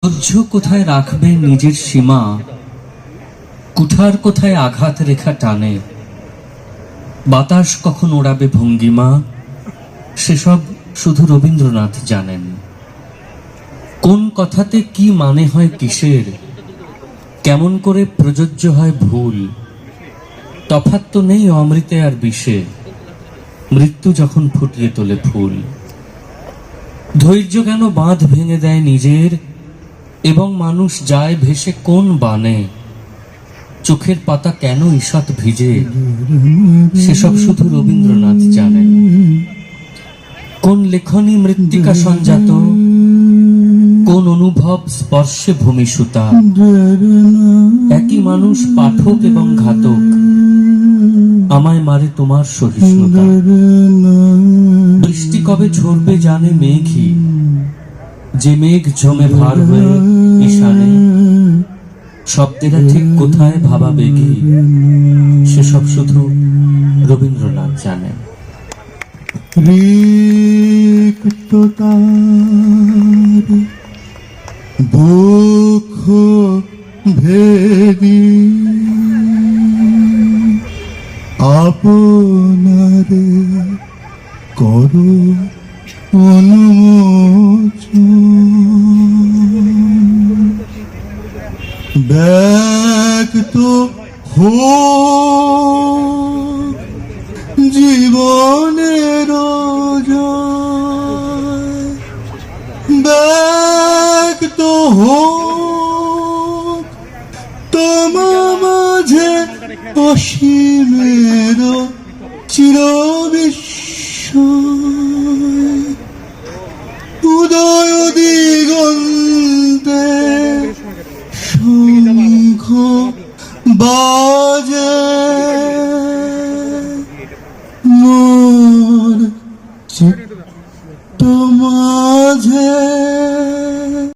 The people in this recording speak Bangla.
ধৈর্য কোথায় রাখবে নিজের সীমা, কুঠার কোথায় আঘাত রেখা টানে, বাতাস কখন ওড়াবে ভঙ্গিমা, সেসব শুধু রবীন্দ্রনাথ জানেন। কোন কথাতে কি মানে হয় কিসের, কেমন করে প্রযোজ্য হয় ভুল, তফাৎ তো নেই অমৃতে আর বিষে, মৃত্যু যখন ফুটিয়ে তোলে ফুল। ধৈর্য কেন বাঁধ ভেঙে দেয় নিজের, এবং মানুষ যায় ভেসে কোন বানে, চোখের পাতা কেন ঈষৎ ভিজে, সেসব শুধু রবীন্দ্রনাথ জানেন। কোন লেখনী মৃত্তিকা সঞ্জাত, কোন অনুভব স্পর্শে ভূমিসুতা, একই মানুষ পাঠক এবং ঘাতক, আমায় মারে তোমার সহিষ্ণুতা। বৃষ্টি কবে ঝরবে জানে মেঘই, যে মেঘ জমে ভার হয়ে ঈশানে, শব্দেরা ঠিক কোথায় ভাবা বেগী, সেসব শুধু রবীন্দ্রনাথ জানেন। রিক্ততার দুঃখ ভেদি আপনারে করো উন্মোচন, ব্যক্ত হোক জীবনের জয়, ব্যক্ত হোক তোমার মাঝে অসীমের চিরবিস্ময়, উদয় দিগন্তে শঙ্খ বাজে, মোর চিত্ত মাঝে